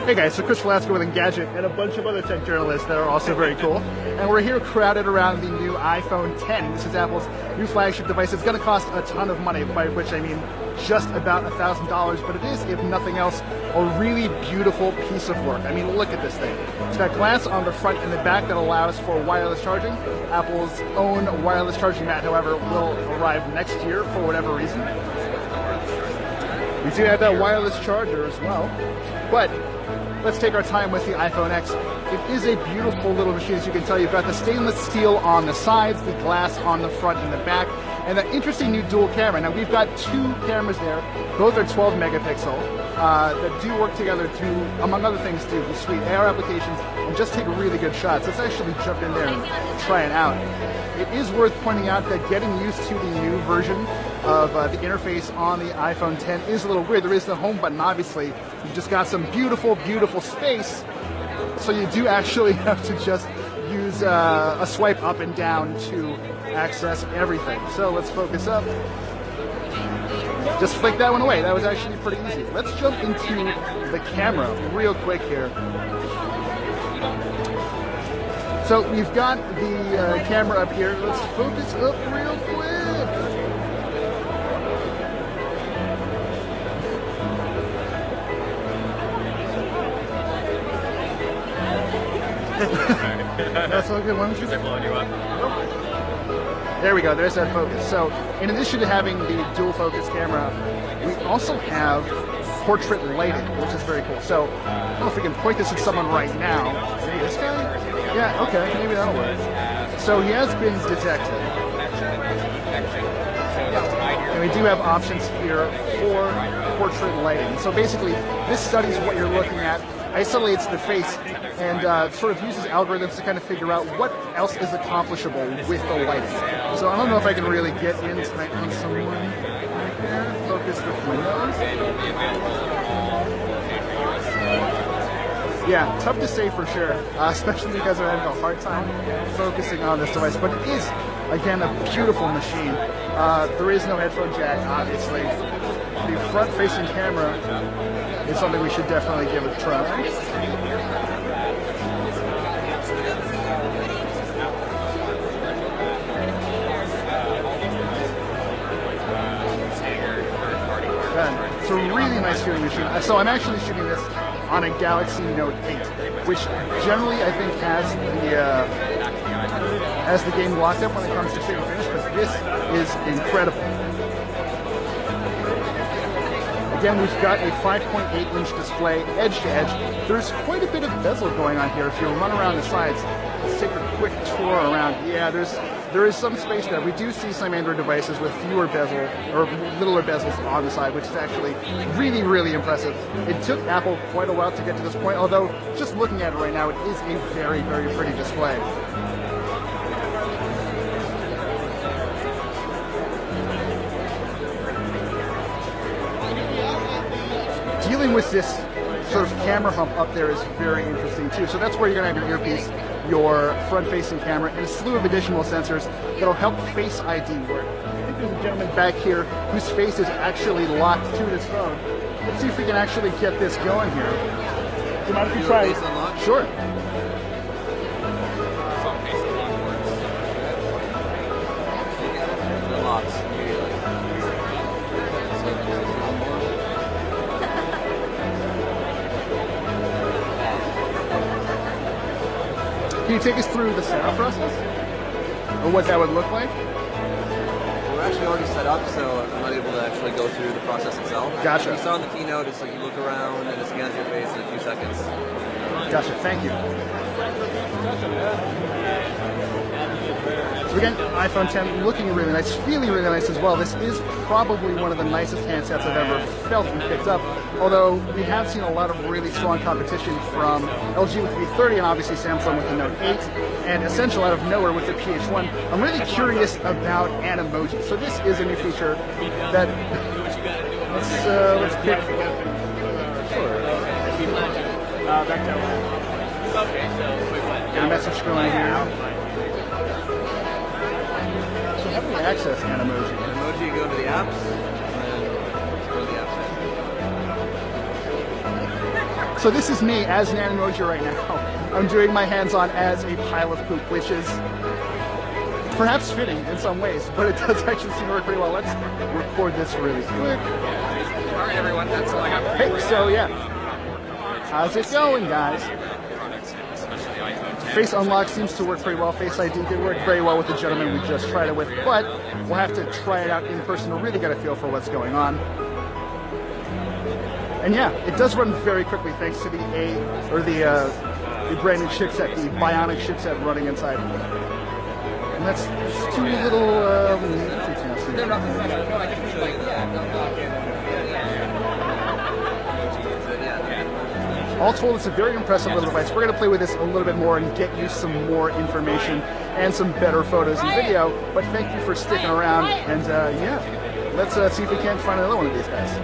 Hey guys, so Chris Velasco with Engadget and a bunch of other tech journalists that are also very cool. And we're here crowded around the new iPhone 10. This is Apple's new flagship device. It's going to cost a ton of money, by which I mean just about $1,000, but it is, if nothing else, a really beautiful piece of work. I mean, look at this thing. It's got glass on the front and the back that allows for wireless charging. Apple's own wireless charging mat, however, will arrive next year for whatever reason. We do have that wireless charger as well, but let's take our time with the iPhone X. It is a beautiful little machine, as you can tell. You've got the stainless steel on the sides, the glass on the front and the back, and that interesting new dual camera. Now, we've got two cameras there. Both are 12 megapixel that do work together to, among other things, do the sweet AR applications and just take really good shots. Let's actually jump in there and try it out. It is worth pointing out that getting used to the new version of the interface on the iPhone 10 is a little weird. There is the home button, obviously. You've just got some beautiful, beautiful space. So you do actually have to just use a swipe up and down to access everything. So let's focus up. Just flick that one away. That was actually pretty easy. Let's jump into the camera real quick here. So we've got the camera up here. Let's focus up real quick. That's all good. Why don't you? Blowing you up? There we go. There's that focus. So, in addition to having the dual focus camera, we also have portrait lighting, which is very cool. So, I don't know if we can point this at someone right now. Maybe this guy? Yeah. Okay. Maybe that'll work. So he has been detected, and we do have options here for portrait lighting. So basically, this studies what you're looking at, isolates the face, and sort of uses algorithms to kind of figure out what else is accomplishable with the lighting. So I don't know if I can really get in tonight on someone right there. Focus with my nose. Yeah, tough to say for sure, especially because I'm having a hard time focusing on this device. But it is, again, a beautiful machine. There is no headphone jack, obviously. The front-facing camera is something we should definitely give a try. It's a really nice shooting machine. So I'm actually shooting this on a Galaxy Note 8, which generally I think has the game locked up when it comes to fit and finish, but this is incredible. Again, we've got a 5.8-inch display, edge to edge. There's quite a bit of bezel going on here. If you run around the sides, let's take a quick tour around. Yeah, there is some space there. We do see some Android devices with fewer bezel, or littler bezels on the side, which is actually really, really impressive. It took Apple quite a while to get to this point, although just looking at it right now, it is a very, very pretty display. Dealing with this sort of camera hump up there is very interesting too. So that's where you're going to have your earpiece, your front-facing camera, and a slew of additional sensors that'll help Face ID work. I think there's a gentleman back here whose face is actually locked to his phone. Let's see if we can actually get this going here. Do you mind if you try? Sure. Can you take us through the setup process? Or what that would look like? We're actually already set up, so I'm not able to actually go through the process itself. Gotcha. You saw in the keynote, it's like you look around and it scans your face in a few seconds. Gotcha, thank you. So again, iPhone 10 looking really nice, feeling really nice as well. This is probably one of the nicest handsets I've ever felt and picked up, although we have seen a lot of really strong competition from LG with the V30 and obviously Samsung with the Note 8, and Essential out of nowhere with the PH1. I'm really curious about Animoji. So this is a new feature that, let's pick. Sure. Get a message going here. How do we access Animoji? Animoji, you go to the apps, and then go to the apps. So this is me as an Animoji right now. I'm doing my hands-on as a pile of poop, which is perhaps fitting in some ways, but it does actually seem to work pretty well. Let's record this really quick. All right, everyone, that's all I got for you. Hey, so yeah, how's it going, guys? Face unlock seems to work pretty well. Face ID did work very well with the gentleman we just tried it with, but we'll have to try it out in person to really get a feel for what's going on. And yeah, it does run very quickly thanks to the brand new chipset, the Bionic chipset running inside. And that's two little. All told, it's a very impressive little device. We're going to play with this a little bit more and get you some more information and some better photos and video. But thank you for sticking around, and yeah, let's see if we can't find another one of these guys.